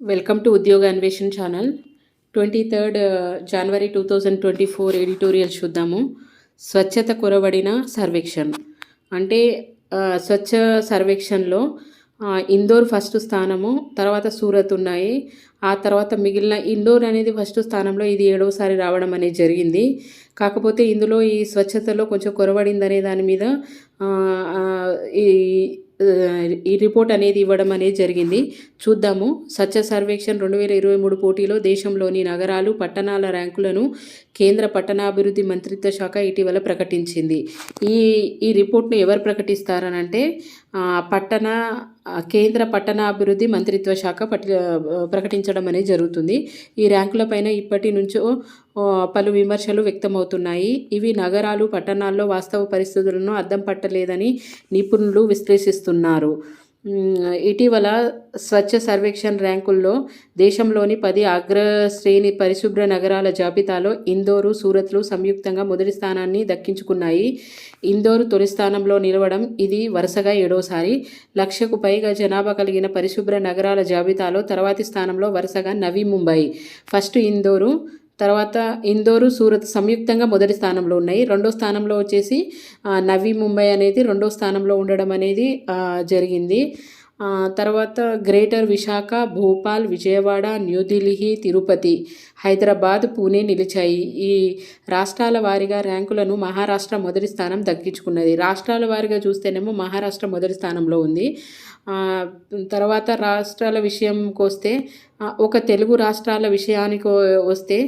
Welcome to ఉద్యోగ అన్వేషణ channel. 23 జనవరి 2024 editorial చూద్దాము. స్వచ్ఛత కొరవడిన సర్వేక్షణ్ అంటే స్వచ్ఛ సర్వేక్షణలో ఇందోర్ ఫస్ట్ స్థానము, తర్వాత సూరత్ ఉన్నాయి. ఆ తర్వాత మిగిలిన ఇండోర్ అనేది ఫస్ట్ స్థానంలో, ఇది 7వసారి రావడం అనేది జరిగింది. కాకపోతే ఇందులో ఈ స్వచ్ఛతలో కొంచెం కొరవడిందనే దాని మీద ఈ ఈ రిపోర్ట్ అనేది ఇవ్వడం అనేది జరిగింది. చూద్దాము. స్వచ్ఛ సర్వేక్షణ్ 2023 పోటీలో దేశంలోని నగరాలు, పట్టణాల ర్యాంకులను కేంద్ర పట్టణాభివృద్ధి మంత్రిత్వ శాఖ ఇటీవల ప్రకటించింది. ఈ రిపోర్ట్ను ఎవరు ప్రకటిస్తారనంటే కేంద్ర పట్టణాభివృద్ధి మంత్రిత్వ శాఖ ప్రకటించడం అనేది జరుగుతుంది. ఈ ర్యాంకులపైన ఇప్పటి నుంచో పలు విమర్శలు వ్యక్తమవుతున్నాయి. ఇవి నగరాలు, పట్టణాల్లో వాస్తవ పరిస్థితులను అద్దం పట్టలేదని నిపుణులు విశ్లేషిస్తున్నారు. ఇటీవల స్వచ్ఛ సర్వేక్షణ్ ర్యాంకుల్లో దేశంలోని 10 అగ్రశ్రేణి పరిశుభ్ర నగరాల జాబితాలో ఇందోరు, సూరత్లు సంయుక్తంగా మొదటి స్థానాన్ని దక్కించుకున్నాయి. ఇందోరు తొలి స్థానంలో నిలవడం ఇది వరుసగా 7వసారి. 1,00,000కు పైగా జనాభా కలిగిన పరిశుభ్ర నగరాల జాబితాలో తర్వాతి స్థానంలో వరుసగా నవీ ముంబై, ఫస్ట్ ఇందోరు, తర్వాత ఇందోరు, సూరత్ సంయుక్తంగా మొదటి స్థానంలో ఉన్నాయి. 2వ స్థానంలో వచ్చేసి నవీ ముంబై అనేది 2వ స్థానంలో ఉండడం అనేది జరిగింది. తర్వాత గ్రేటర్ విశాఖ, భోపాల్, విజయవాడ, న్యూఢిల్లీ, తిరుపతి, హైదరాబాద్, పూణే నిలిచాయి. ఈ రాష్ట్రాల వారీగా ర్యాంకులను మహారాష్ట్ర మొదటి స్థానం దక్కించుకున్నది. రాష్ట్రాల వారీగా చూస్తేనేమో మహారాష్ట్ర మొదటి స్థానంలో ఉంది. తర్వాత రాష్ట్రాల విషయంకి వస్తే, ఒక తెలుగు రాష్ట్రాల విషయానికి వస్తే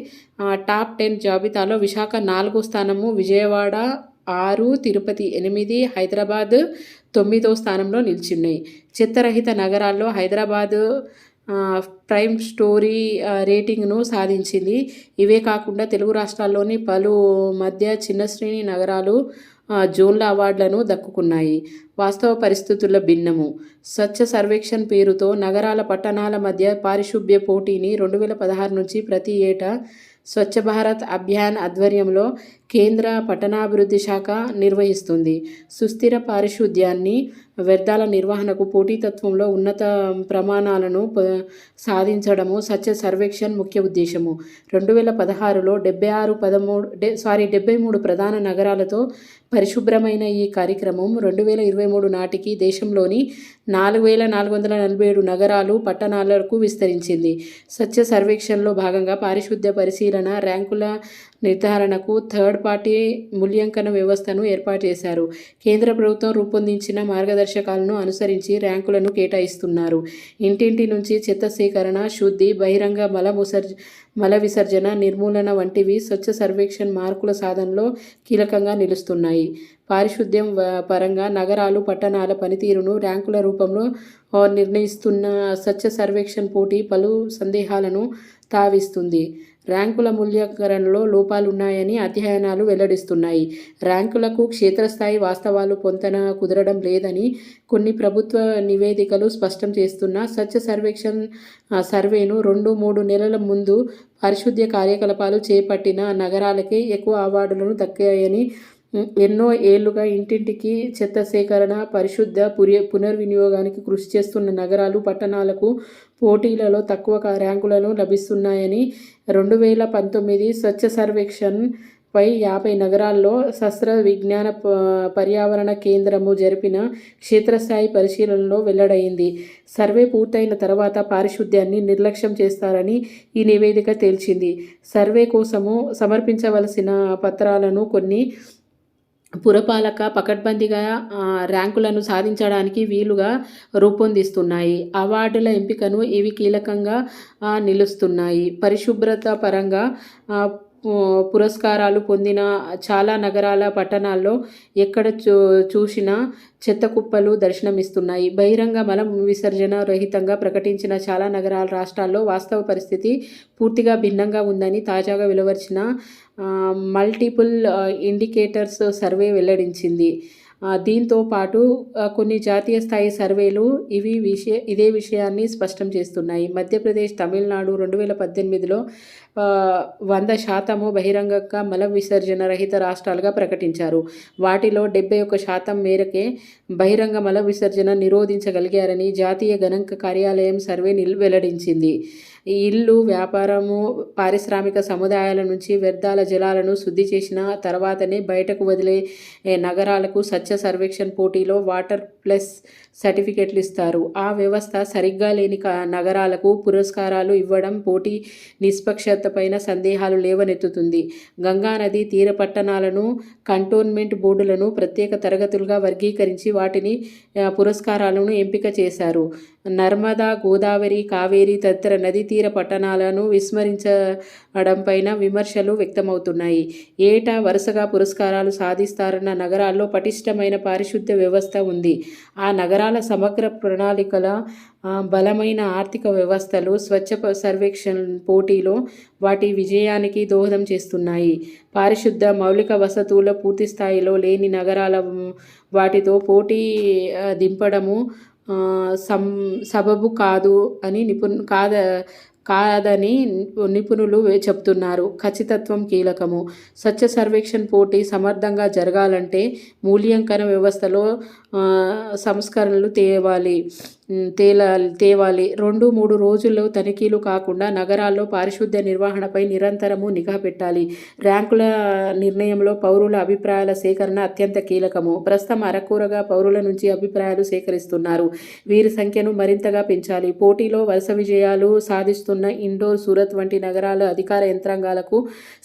టాప్ 10 జాబితాలో విశాఖ 4వ స్థానము, విజయవాడ 6, తిరుపతి 8, హైదరాబాద్ 9వ స్థానంలో నిలిచిన్నాయి. చెత్తరహిత నగరాల్లో హైదరాబాద్ ప్రైమ్ స్టోరీ రేటింగ్ను సాధించింది. ఇవే కాకుండా తెలుగు రాష్ట్రాల్లోని పలు మధ్య చిన్న శ్రేణి నగరాలు జోన్ల అవార్డులను దక్కుకున్నాయి. వాస్తవ పరిస్థితుల భిన్నము. స్వచ్ఛ సర్వేక్షణ్ పేరుతో నగరాల, పట్టణాల మధ్య పారిశుభ్య పోటీని 2016 నుంచి ప్రతి ఏటా స్వచ్ఛ భారత్ అభియాన్ ఆధ్వర్యంలో కేంద్ర పట్టణాభివృద్ధి శాఖ నిర్వహిస్తుంది. సుస్థిర పారిశుద్ధ్యాన్ని, వ్యర్థాల నిర్వహణకు పోటీతత్వంలో ఉన్నత ప్రమాణాలను సాధించడము స్వచ్ఛ సర్వేక్షణ్ ముఖ్య ఉద్దేశము. 2016లో 73 ప్రధాన నగరాలతో పరిశుభ్రమైన ఈ కార్యక్రమం 2023 నాటికి దేశంలోని 4,447 నగరాలు, పట్టణాలకు విస్తరించింది. స్వచ్ఛ సర్వేక్షణలో భాగంగా పారిశుద్ధ్య పరిశీలన, ర్యాంకుల నిర్ధారణకు థర్డ్ పార్టీ మూల్యాంకన వ్యవస్థను ఏర్పాటు చేశారు. కేంద్ర ప్రభుత్వం రూపొందించిన మార్గదర్శకాలను అనుసరించి ర్యాంకులను కేటాయిస్తున్నారు. ఇంటింటి నుంచి చెత్త సేకరణ, శుద్ధి, బహిరంగ మల విసర్జన నిర్మూలన వంటివి స్వచ్ఛ సర్వేక్షణ్ మార్కుల సాధనలో కీలకంగా నిలుస్తున్నాయి. పారిశుద్ధ్యం పరంగా నగరాలు, పట్టణాల పనితీరును ర్యాంకుల రూపంలో నిర్ణయిస్తున్న స్వచ్ఛ సర్వేక్షణ్ పోటీ పలు సందేహాలను తావిస్తుంది. ర్యాంకుల మూల్యాంకనంలో లోపాలున్నాయని అధ్యయనాలు వెల్లడిస్తున్నాయి. ర్యాంకులకు క్షేత్రస్థాయి వాస్తవాలు పొంతన కుదరడం లేదని కొన్ని ప్రభుత్వ నివేదికలు స్పష్టం చేస్తున్న స్వచ్ఛ సర్వేక్షణ్ సర్వేను 2-3 నెలల ముందు పారిశుద్ధ్య కార్యకలాపాలు చేపట్టిన నగరాలకే ఎక్కువ అవార్డులను దక్కాయని, ఎన్నో ఏళ్లుగా ఇంటింటికి చెత్త సేకరణ, పరిశుద్ధ పునర్వినియోగానికి కృషి చేస్తున్న నగరాలు, పట్టణాలకు పోటీలలో తక్కువ ర్యాంకులను లభిస్తున్నాయని 2019 స్వచ్ఛ సర్వేక్షణ్ పై 50 నగరాల్లో శాస్త్ర విజ్ఞాన పర్యావరణ కేంద్రము జరిపిన క్షేత్రస్థాయి పరిశీలనలో వెల్లడైంది. సర్వే పూర్తయిన తర్వాత పారిశుద్ధ్యాన్ని నిర్లక్ష్యం చేస్తారని ఈ నివేదిక తేల్చింది. సర్వే కోసము సమర్పించవలసిన పత్రాలను కొన్ని పురపాలక పకడ్బందీగా ర్యాంకులను సాధించడానికి వీలుగా రూపొందిస్తున్నాయి. అవార్డుల ఎంపికను ఇవి కీలకంగా నిలుస్తున్నాయి. పరిశుభ్రత పరంగా పురస్కారాలు పొందిన చాలా నగరాల, పట్టణాల్లో ఎక్కడ చూసినా చెత్త కుప్పలు దర్శనమిస్తున్నాయి. బహిరంగ మల విసర్జన రహితంగా ప్రకటించిన చాలా నగరాల, రాష్ట్రాల్లో వాస్తవ పరిస్థితి పూర్తిగా భిన్నంగా ఉందని తాజాగా వెలువరిచిన మల్టిపుల్ ఇండికేటర్స్ సర్వే వెల్లడించింది. దీంతో పాటు కొన్ని జాతీయ స్థాయి సర్వేలు ఇదే విషయాన్ని స్పష్టం చేస్తున్నాయి. మధ్యప్రదేశ్, తమిళనాడు 2018లో 100% బహిరంగంగా మల విసర్జన రహిత రాష్ట్రాలుగా ప్రకటించారు. వాటిలో 71% మేరకే బహిరంగ మల విసర్జన నిరోధించగలిగారని జాతీయ గణాంక కార్యాలయం సర్వే వెల్లడించింది. ఇల్లు, వ్యాపారము, పారిశ్రామిక సముదాయాల నుంచి వ్యర్థాల జలాలను శుద్ధి చేసిన తర్వాతనే బయటకు వదిలే నగరాలకు స్వచ్ఛ సర్వేక్షణ్ పోటీలో వాటర్ ప్లస్ సర్టిఫికెట్లు ఇస్తారు. ఆ వ్యవస్థ సరిగ్గా లేని నగరాలకు పురస్కారాలు ఇవ్వడం పోటీ నిష్పక్షతపైన సందేహాలు లేవనెత్తుతుంది. గంగానది తీర పట్టణాలను, కంటోన్మెంట్ బోర్డులను ప్రత్యేక తరగతులుగా వర్గీకరించి వాటిని పురస్కారాలను ఎంపిక చేశారు. నర్మదా, గోదావరి, కావేరి తదితర నదీ తీర పట్టణాలను విస్మరించడంపైన విమర్శలు వ్యక్తమవుతున్నాయి. ఏటా వరుసగా పురస్కారాలు సాధిస్తారన్న నగరాల్లో పటిష్టమైన పారిశుద్ధ్య వ్యవస్థ ఉంది. ఆ నగరాల సమగ్ర ప్రణాళికల, బలమైన ఆర్థిక వ్యవస్థలు స్వచ్ఛ సర్వేక్షణ్ పోటీలో వాటి విజయానికి దోహదం చేస్తున్నాయి. పారిశుద్ధ మౌలిక వసతులు పూర్తి స్థాయిలో లేని నగరాల వాటితో పోటీ దింపడము సబబు కాదని నిపుణులు చెప్తున్నారు. ఖచ్చితత్వం కీలకము. స్వచ్ఛ సర్వేక్షణ్ పోటీ సమర్థంగా జరగాలంటే మూల్యాంకన వ్యవస్థలో సంస్కరణలు తేవాలి. 2-3 రోజుల్లో తనిఖీలు కాకుండా నగరాల్లో పారిశుద్ధ్య నిర్వహణపై నిరంతరము నిఘా పెట్టాలి. ర్యాంకుల నిర్ణయంలో పౌరుల అభిప్రాయాల సేకరణ అత్యంత కీలకము. ప్రస్తుతం అరకొరగా పౌరుల నుంచి అభిప్రాయాలు సేకరిస్తున్నారు. వీరి సంఖ్యను మరింతగా పెంచాలి. పోటీలో వరుస విజయాలు సాధిస్తున్న ఇండోర్, సూరత్ వంటి నగరాల అధికార యంత్రాంగాలకు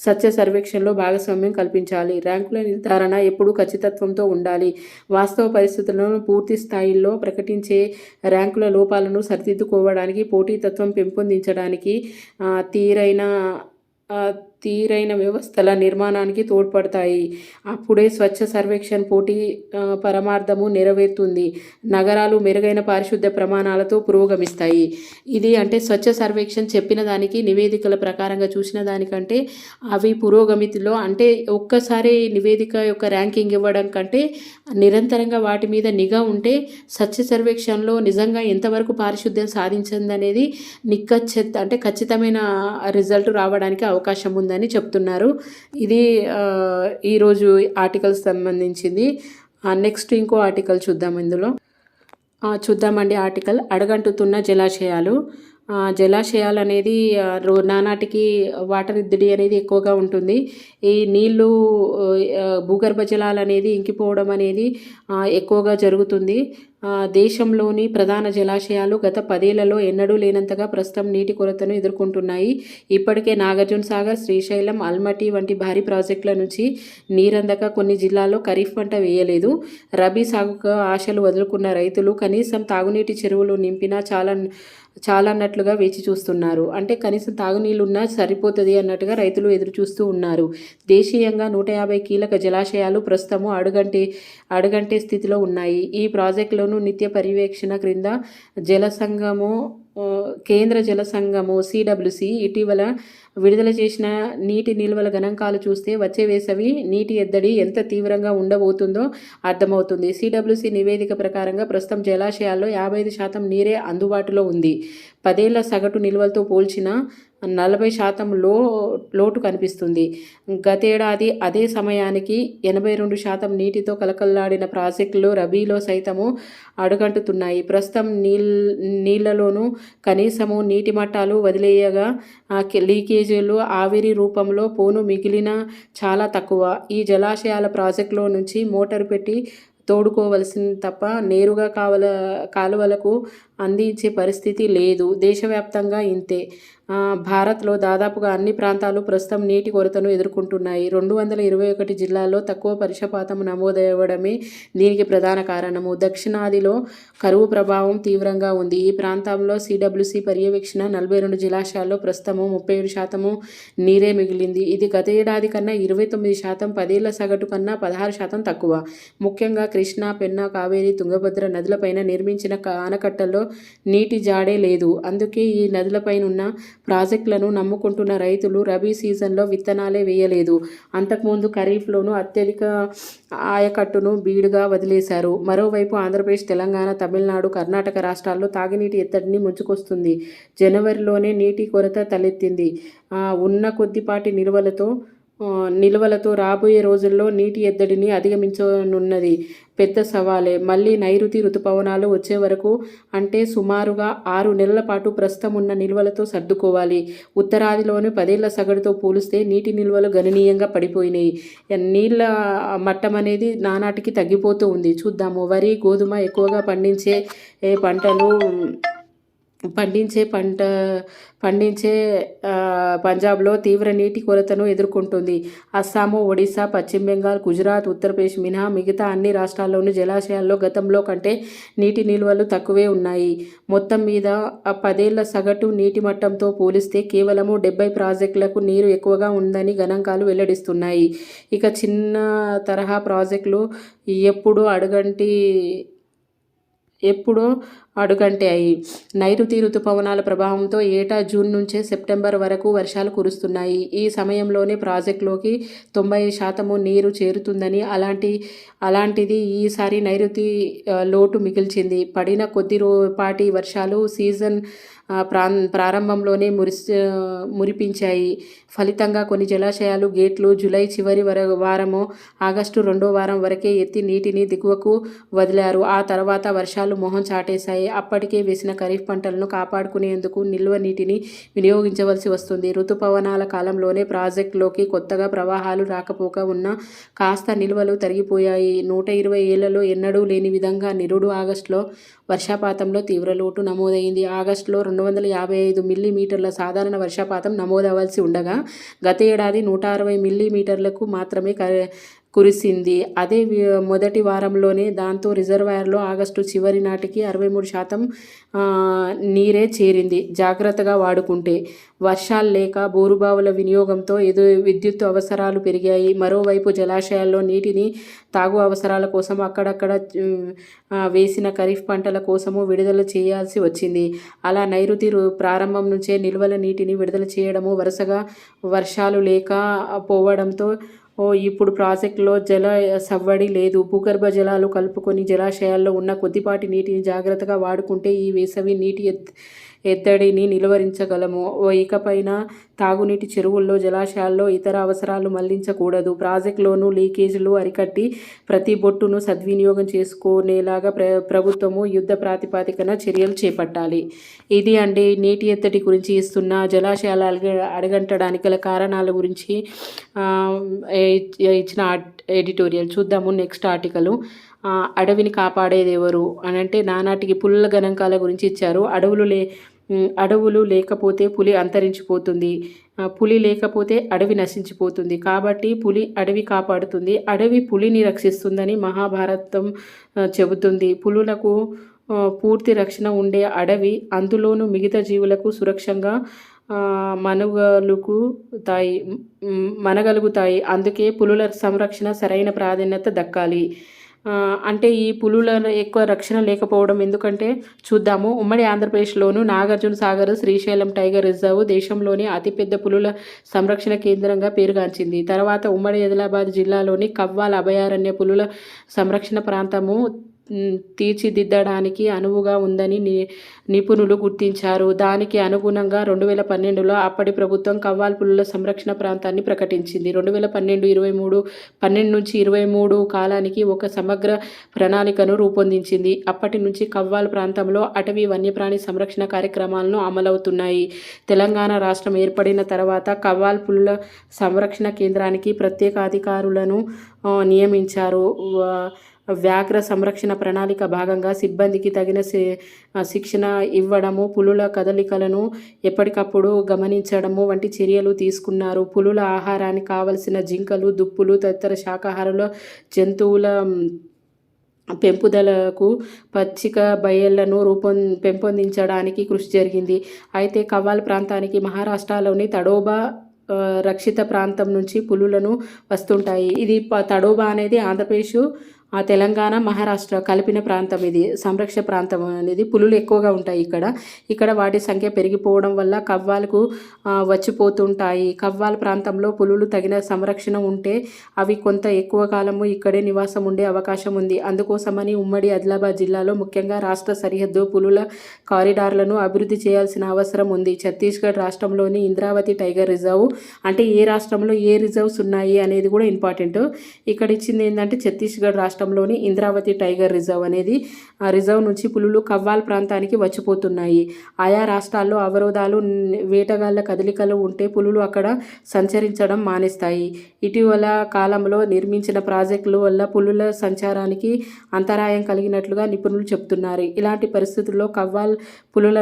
స్వచ్ఛ సర్వేక్షణలో భాగస్వామ్యం కల్పించాలి. ర్యాంకుల నిర్ధారణ ఎప్పుడూ ఖచ్చితత్వంతో ఉండాలి. వాస్తవ పరిస్థితులను పూర్తి స్థాయిలో ప్రకటించే ర్యాంకుల లోపాలను సరిదిద్దుకోవడానికి, పోటీతత్వం పెంపొందించడానికి తీరైన వ్యవస్థల నిర్మాణానికి తోడ్పడతాయి. అప్పుడే స్వచ్ఛ సర్వేక్షణ్ పోటీ పరమార్థము నెరవేరుతుంది. నగరాలు మెరుగైన పారిశుద్ధ్య ప్రమాణాలతో పురోగమిస్తాయి. ఇది అంటే స్వచ్ఛ సర్వేక్షణ్ చెప్పిన దానికి, నివేదికల ప్రకారంగా చూసిన దానికంటే అవి పురోగమితిలో అంటే ఒక్కసారి నివేదిక యొక్క ర్యాంకింగ్ ఇవ్వడం కంటే నిరంతరంగా వాటి మీద నిఘా ఉంటే స్వచ్ఛ సర్వేక్షణలో నిజంగా ఎంతవరకు పారిశుద్ధ్యం సాధించిందనేది అంటే ఖచ్చితమైన రిజల్ట్ రావడానికి అవకాశం ఉందని చెప్తున్నారు. ఇది ఈరోజు ఆర్టికల్ సంబంధించింది. నెక్స్ట్ ఇంకో ఆర్టికల్ చూద్దాం. ఇందులో చూద్దామండి ఆర్టికల్ అడగంటుతున్న జలాశయాలు. జలాశయాలు అనేది నానాటికి వాటర్ ఎద్దడి అనేది ఎక్కువగా ఉంటుంది. ఈ నీళ్ళు, భూగర్భ జలాలు అనేది ఇంకిపోవడం అనేది ఎక్కువగా జరుగుతుంది. దేశంలోని ప్రధాన జలాశయాలు గత 10 ఏళ్లలో ఎన్నడూ లేనంతగా ప్రస్తుతం నీటి కొరతను ఎదుర్కొంటున్నాయి. ఇప్పటికే నాగార్జున సాగర్, శ్రీశైలం, అల్మట్టి వంటి భారీ ప్రాజెక్టుల నుంచి నీరందక కొన్ని జిల్లాల్లో ఖరీఫ్ పంట వేయలేదు. రబీ సాగుకు ఆశలు వదులుకున్న రైతులు కనీసం తాగునీటి చెరువులు నింపినా చాలన్నట్లుగా వేచి చూస్తున్నారు. అంటే కనీసం తాగునీళ్ళున్నా సరిపోతుంది అన్నట్టుగా రైతులు ఎదురు చూస్తూ ఉన్నారు. దేశీయంగా 150 కీలక జలాశయాలు ప్రస్తుతము అడుగంటే స్థితిలో ఉన్నాయి. ఈ ప్రాజెక్టులను నిత్య పర్యవేక్షణ క్రింద కేంద్ర జల సంఘము CWC ఇటీవల విడుదల చేసిన నీటి నిల్వల గణాంకాలు చూస్తే వచ్చే వేసవి నీటి ఎద్దడి ఎంత తీవ్రంగా ఉండబోతుందో అర్థమవుతుంది. CWC నివేదిక ప్రకారంగా ప్రస్తుతం జలాశయాల్లో 55% నీరే అందుబాటులో ఉంది. 10 ఏళ్ల సగటు నిల్వలతో పోల్చిన 40% లోటు కనిపిస్తుంది. గతేడాది అదే సమయానికి 82% నీటితో కలకల్లాడిన ప్రాజెక్టులు రబీలో సైతము అడుగంటుతున్నాయి. ప్రస్తుతం నీళ్లలోనూ కనీసము నీటి మట్టాలు వదిలేయగా లీకేజీలు ఆవిరి రూపంలో పోను మిగిలిన చాలా తక్కువ. ఈ జలాశయాల ప్రాజెక్టులో నుంచి మోటారు పెట్టి తోడుకోవలసింది తప్ప నేరుగా కాలువలకు అందించే పరిస్థితి లేదు. దేశవ్యాప్తంగా ఇంతే. భారత్లో దాదాపుగా అన్ని ప్రాంతాలు ప్రస్తుతం నీటి కొరతను ఎదుర్కొంటున్నాయి. 221 జిల్లాల్లో తక్కువ వర్షపాతం నమోదవ్వడమే దీనికి ప్రధాన కారణము. దక్షిణాదిలో కరువు ప్రభావం తీవ్రంగా ఉంది. ఈ ప్రాంతంలో CWC పర్యవేక్షణ 42 జలాశయాల్లో ప్రస్తుతము 37% నీరే మిగిలింది. ఇది గత ఏడాది కన్నా 29%, 10 ఏళ్ల సగటు కన్నా 16% తక్కువ. ముఖ్యంగా కృష్ణా, పెన్నా, కావేరి, తుంగభద్ర నదులపైన నిర్మించిన ఆనకట్టల్లో నీటి జాడే లేదు. అందుకే ఈ నదులపైనున్న ప్రాజెక్టులను నమ్ముకుంటున్న రైతులు రబీ సీజన్లో విత్తనాలే వేయలేదు. అంతకుముందు ఖరీఫ్లోనూ అత్యధిక ఆయకట్టును బీడుగా వదిలేశారు. మరోవైపు ఆంధ్రప్రదేశ్, తెలంగాణ, తమిళనాడు, కర్ణాటక రాష్ట్రాల్లో తాగునీటి ఎద్దడిని ముంచుకొస్తుంది. జనవరిలోనే నీటి కొరత తలెత్తింది. ఉన్న కొద్దిపాటి నిల్వలతో రాబోయే రోజుల్లో నీటి ఎద్దడిని అధిగమించనున్నది పెద్ద సవాలే. మళ్ళీ నైరుతి రుతుపవనాలు వచ్చే వరకు అంటే సుమారుగా 6 నెలల పాటు ప్రస్తుతం ఉన్న నిల్వలతో సర్దుకోవాలి. ఉత్తరాదిలోని 10 ఏళ్ల సగటుతో పోలిస్తే నీటి నిల్వలు గణనీయంగా పడిపోయినాయి. నీళ్ల మట్టం అనేది నానాటికి తగ్గిపోతూ ఉంది. చూద్దాము. వరి, గోధుమ ఎక్కువగా పండించే పంజాబ్లో తీవ్ర నీటి కొరతను ఎదుర్కొంటుంది. అస్సాము, ఒడిశా, పశ్చిమ బెంగాల్, గుజరాత్, ఉత్తరప్రదేశ్ మినహా మిగతా అన్ని రాష్ట్రాల్లోని జలాశయాల్లో గతంలో కంటే నీటి నిల్వలు తక్కువే ఉన్నాయి. మొత్తం మీద 10 ఏళ్ల సగటు నీటి మట్టంతో పోలిస్తే కేవలం 70 ప్రాజెక్టులకు నీరు ఎక్కువగా ఉందని గణాంకాలు వెల్లడిస్తున్నాయి. ఇక చిన్న తరహా ప్రాజెక్టులు ఎప్పుడో అడుగంటాయి. నైరుతి రుతుపవనాల ప్రభావంతో ఏటా జూన్ నుంచే సెప్టెంబర్ వరకు వర్షాలు కురుస్తున్నాయి. ఈ సమయంలోనే ప్రాజెక్టులోకి 90% నీరు చేరుతుందని, అలాంటిది ఈసారి నైరుతి లోటు మిగిల్చింది. పడిన కొద్దిపాటి వర్షాలు సీజన్ ప్రారంభంలోనే మురిపించాయి. ఫలితంగా కొన్ని జలాశయాలు గేట్లు జూలై చివరి వారమో ఆగస్టు 2వ వారం వరకే ఎత్తి నీటిని దిగువకు వదిలారు. ఆ తర్వాత వర్షాలు మొహం చాటేశాయి. అప్పటికే వేసిన ఖరీఫ్ పంటలను కాపాడుకునేందుకు నిల్వ నీటిని వినియోగించవలసి వస్తుంది. రుతుపవనాల కాలంలోనే ప్రాజెక్టులోకి కొత్తగా ప్రవాహాలు రాకపోక ఉన్నా కాస్త నిల్వలు తరిగిపోయాయి. 120 ఏళ్లలో ఎన్నడూ లేని విధంగా నిరుడు ఆగస్టులో వర్షపాతంలో తీవ్ర లోటు నమోదైంది. ఆగస్టులో 255 మిల్లీమీటర్ల సాధారణ వర్షపాతం నమోదవలసి ఉండగా గత ఏడాది 160 మిల్లీమీటర్లకు మాత్రమే కురిసింది. అదే మొదటి వారంలోనే. దాంతో రిజర్వాయర్లో ఆగస్టు చివరి నాటికి 63% నీరే చేరింది. జాగ్రత్తగా వాడుకుంటే. వర్షాలు లేక బోరుబావుల వినియోగంతో విద్యుత్ అవసరాలు పెరిగాయి. మరోవైపు జలాశయాల్లో నీటిని తాగు అవసరాల కోసం, అక్కడక్కడ వేసిన ఖరీఫ్ పంటల కోసము విడుదల చేయాల్సి వచ్చింది. అలా నైరుతి ప్రారంభం నుంచే నిల్వల నీటిని విడుదల చేయడము, వరుసగా వర్షాలు లేక పోవడంతో ఇప్పుడు ప్రాజెక్టులో జల సవ్వడి లేదు. భూగర్భ జలాలు కలుపుకొని జలాశయాల్లో ఉన్న కొద్దిపాటి నీటిని జాగ్రత్తగా వాడుకుంటే ఈ వేసవి నీటి ఎద్దడిని నిలువరించగలము. ఇకపైన తాగునీటి చెరువుల్లో, జలాశయాల్లో ఇతర అవసరాలు మళ్లించకూడదు. ప్రాజెక్టులోనూ లీకేజీలు అరికట్టి ప్రతి బొట్టును సద్వినియోగం చేసుకునేలాగా ప్రభుత్వము యుద్ధ ప్రాతిపదికన చర్యలు చేపట్టాలి. ఇది అండి నీటి ఎద్దడి గురించి ఇస్తున్న జలాశయాలు అడగంటడానికి గల కారణాల గురించి ఇచ్చిన ఎడిటోరియల్. చూద్దాము నెక్స్ట్ ఆర్టికల్. అడవిని కాపాడేది ఎవరు అని అంటే నానాటికి పులుల గణాంకాల గురించి ఇచ్చారు. అడవులు లేకపోతే పులి అంతరించిపోతుంది. పులి లేకపోతే అడవి నశించిపోతుంది. కాబట్టి పులి అడవి కాపాడుతుంది. అడవి పులిని రక్షిస్తుందని మహాభారతం చెబుతుంది. పులులకు పూర్తి రక్షణ ఉండే అడవి అందులోనూ మిగతా జీవులకు సురక్షంగా మనగలుగుతాయి. అందుకే పులుల సంరక్షణ సరైన ప్రాధాన్యత దక్కాలి. అంటే ఈ పులుల ఎక్కువ రక్షణ లేకపోవడం ఎందుకంటే చూద్దాము. ఉమ్మడి ఆంధ్రప్రదేశ్లోను నాగార్జున సాగర్, శ్రీశైలం టైగర్ రిజర్వ్ దేశంలోని అతిపెద్ద పులుల సంరక్షణ కేంద్రంగా పేరుగాంచింది. తర్వాత ఉమ్మడి ఆదిలాబాద్ జిల్లాలోని కవ్వాల్ అభయారణ్య పులుల సంరక్షణ ప్రాంతము తీర్చిదిద్దడానికి అనువుగా ఉందని నిపుణులు గుర్తించారు. దానికి అనుగుణంగా 2012లో అప్పటి ప్రభుత్వం కవ్వాల్ పులుల సంరక్షణ ప్రాంతాన్ని ప్రకటించింది. 2012-23 కాలానికి ఒక సమగ్ర ప్రణాళికను రూపొందించింది. అప్పటి నుంచి కవ్వాల్ ప్రాంతంలో అటవీ వన్యప్రాణి సంరక్షణ కార్యక్రమాలను అమలవుతున్నాయి. తెలంగాణ రాష్ట్రం ఏర్పడిన తర్వాత కవ్వాల్ పులుల సంరక్షణ కేంద్రానికి ప్రత్యేక అధికారులను నియమించారు. వ్యాఘ్ర సంరక్షణ ప్రణాళిక భాగంగా సిబ్బందికి తగిన శిక్షణ ఇవ్వడము, పులుల కదలికలను ఎప్పటికప్పుడు గమనించడము వంటి చర్యలు తీసుకున్నారు. పులుల ఆహారానికి కావలసిన జింకలు, దుప్పులు తదితర శాకాహారుల జంతువుల పెంపుదలకు పచ్చిక బయళ్లను పెంపొందించడానికి కృషి జరిగింది. అయితే కవ్వాల్ ప్రాంతానికి మహారాష్ట్రలోని తడోబా రక్షిత ప్రాంతం నుంచి పులులను వస్తుంటాయి. ఇది తడోబా అనేది ఆంధ్రప్రదేశ్ తెలంగాణ, మహారాష్ట్ర కలిపిన ప్రాంతం ఇది. సంరక్షణ ప్రాంతం అనేది పులులు ఎక్కువగా ఉంటాయి ఇక్కడ. ఇక్కడ వాటి సంఖ్య పెరిగిపోవడం వల్ల కవ్వాలకు వచ్చిపోతుంటాయి. కవ్వాల్ ప్రాంతంలో పులులు తగిన సంరక్షణ ఉంటే అవి కొంత ఎక్కువ కాలము ఇక్కడే నివాసం ఉండే అవకాశం ఉంది. అందుకోసమని ఉమ్మడి ఆదిలాబాద్ జిల్లాలో ముఖ్యంగా రాష్ట్ర సరిహద్దు పులుల కారిడార్లను అభివృద్ధి చేయాల్సిన అవసరం ఉంది. ఛత్తీస్గఢ్ రాష్ట్రంలోని ఇంద్రావతి టైగర్ రిజర్వ్, అంటే ఏ రాష్ట్రంలో ఏ రిజర్వ్స్ ఉన్నాయి అనేది కూడా ఇంపార్టెంట్. ఇక్కడ ఇచ్చింది ఏంటంటే ఛత్తీస్గఢ్ రాష్ట్రంలోని ఇంద్రావతి టైగర్ రిజర్వ్ అనేది, ఆ రిజర్వ్ నుంచి పులులు కవ్వాల్ ప్రాంతానికి వచ్చిపోతున్నాయి. ఆయా రాష్ట్రాల్లో అవరోధాలు, వేటగాళ్ల కదలికలు ఉంటే పులులు అక్కడ సంచరించడం మానేస్తాయి. ఇటీవల కాలంలో నిర్మించిన ప్రాజెక్టుల వల్ల పులుల సంచారానికి అంతరాయం కలిగినట్లుగా నిపుణులు చెబుతున్నారు. ఇలాంటి పరిస్థితుల్లో కవ్వాల్ పులుల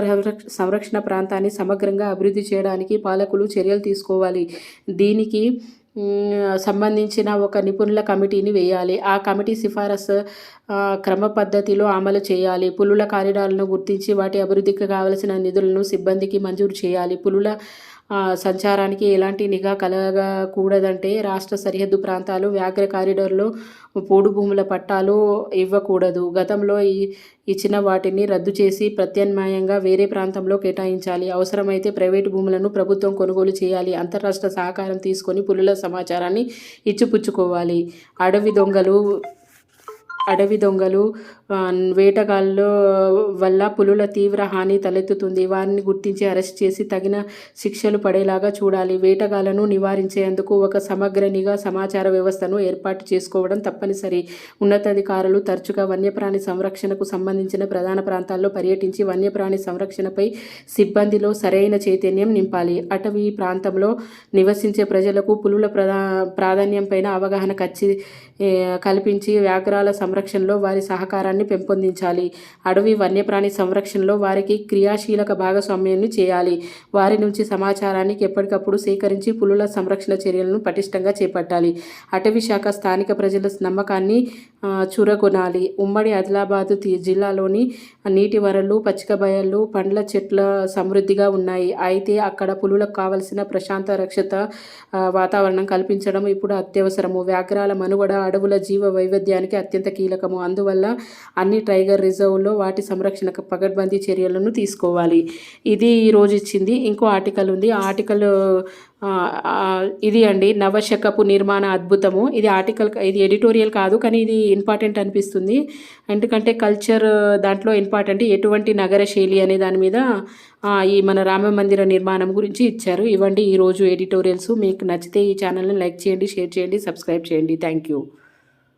సంరక్షణ ప్రాంతాన్ని సమగ్రంగా అభివృద్ధి చేయడానికి పాలకులు చర్యలు తీసుకోవాలి. దీనికి సంబంధించిన ఒక నిపుణుల కమిటీని వేయాలి. ఆ కమిటీ సిఫారసు క్రమ పద్ధతిలో అమలు చేయాలి. పులుల కారిడార్లను గుర్తించి వాటి అభివృద్ధికి కావలసిన నిధులను సిబ్బందికి మంజూరు చేయాలి. పులుల సంచారానికి ఎలాంటి నిఘా కలగకూడదంటే రాష్ట్ర సరిహద్దు ప్రాంతాలు, వ్యాఘ్ర కారిడార్లో పోడు భూముల పట్టాలు ఇవ్వకూడదు. గతంలో ఇచ్చిన వాటిని రద్దు చేసి ప్రత్యామ్నాయంగా వేరే ప్రాంతంలో కేటాయించాలి. అవసరమైతే ప్రైవేటు భూములను ప్రభుత్వం కొనుగోలు చేయాలి. అంతర్రాష్ట్ర సహకారం తీసుకొని పులుల సమాచారాన్ని ఇచ్చిపుచ్చుకోవాలి. అడవి దొంగలు, వేటగాళ్ళ వల్ల పులుల తీవ్ర హాని తలెత్తుతుంది. వారిని గుర్తించి అరెస్ట్ చేసి తగిన శిక్షలు పడేలాగా చూడాలి. వేటగాళ్లను నివారించేందుకు ఒక సమగ్ర నిఘా సమాచార వ్యవస్థను ఏర్పాటు చేసుకోవడం తప్పనిసరి. ఉన్నతాధికారులు తరచుగా వన్యప్రాణి సంరక్షణకు సంబంధించిన ప్రధాన ప్రాంతాల్లో పర్యటించి వన్యప్రాణి సంరక్షణపై సిబ్బందిలో సరైన చైతన్యం నింపాలి. అటవీ ప్రాంతంలో నివసించే ప్రజలకు పులుల ప్రాధాన్యంపైన అవగాహన కల్పించి వ్యాఘ్రాల సంరక్షణలో వారి సహకారాన్ని పెంపొందించాలి. అడవి వన్యప్రాణి సంరక్షణలో వారికి క్రియాశీలక భాగస్వామ్యాన్ని చేయాలి. వారి నుంచి సమాచారాన్ని ఎప్పటికప్పుడు సేకరించి పులుల సంరక్షణ చర్యలను పటిష్టంగా చేపట్టాలి. అటవీ శాఖ స్థానిక ప్రజల నమ్మకాన్ని చూరగొనాలి. ఉమ్మడి ఆదిలాబాద్ జిల్లాలోని నీటి వనరులు, పచ్చిక బయళ్ళు, పండ్ల చెట్ల సమృద్ధిగా ఉన్నాయి. అయితే అక్కడ పులులకు కావలసిన ప్రశాంత, రక్షిత వాతావరణం కల్పించడం ఇప్పుడు అత్యవసరము. వ్యాఘ్రాల మనుగడ అడవుల జీవ వైవిధ్యానికి అత్యంత కీలకము. అందువల్ల అన్ని టైగర్ రిజర్వ్లో వాటి సంరక్షణకు పకడ్బందీ చర్యలను తీసుకోవాలి. ఇది ఈరోజు ఇచ్చింది. ఇంకో ఆర్టికల్ ఉంది. ఆ ఆర్టికల్ ఇది అండి, నవశకపు నిర్మాణ అద్భుతము. ఇది ఆర్టికల్, ఇది ఎడిటోరియల్ కాదు, కానీ ఇది ఇంపార్టెంట్ అనిపిస్తుంది. ఎందుకంటే కల్చర్ దాంట్లో ఇంపార్టెంట్. ఎటువంటి నగర శైలి అనే దాని మీద ఈ మన రామ మందిర నిర్మాణం గురించి ఇచ్చారు. ఇవ్వండి ఈరోజు ఎడిటోరియల్స్. మీకు నచ్చితే ఈ ఛానల్ని లైక్ చేయండి, షేర్ చేయండి, సబ్స్క్రైబ్ చేయండి. Thank you.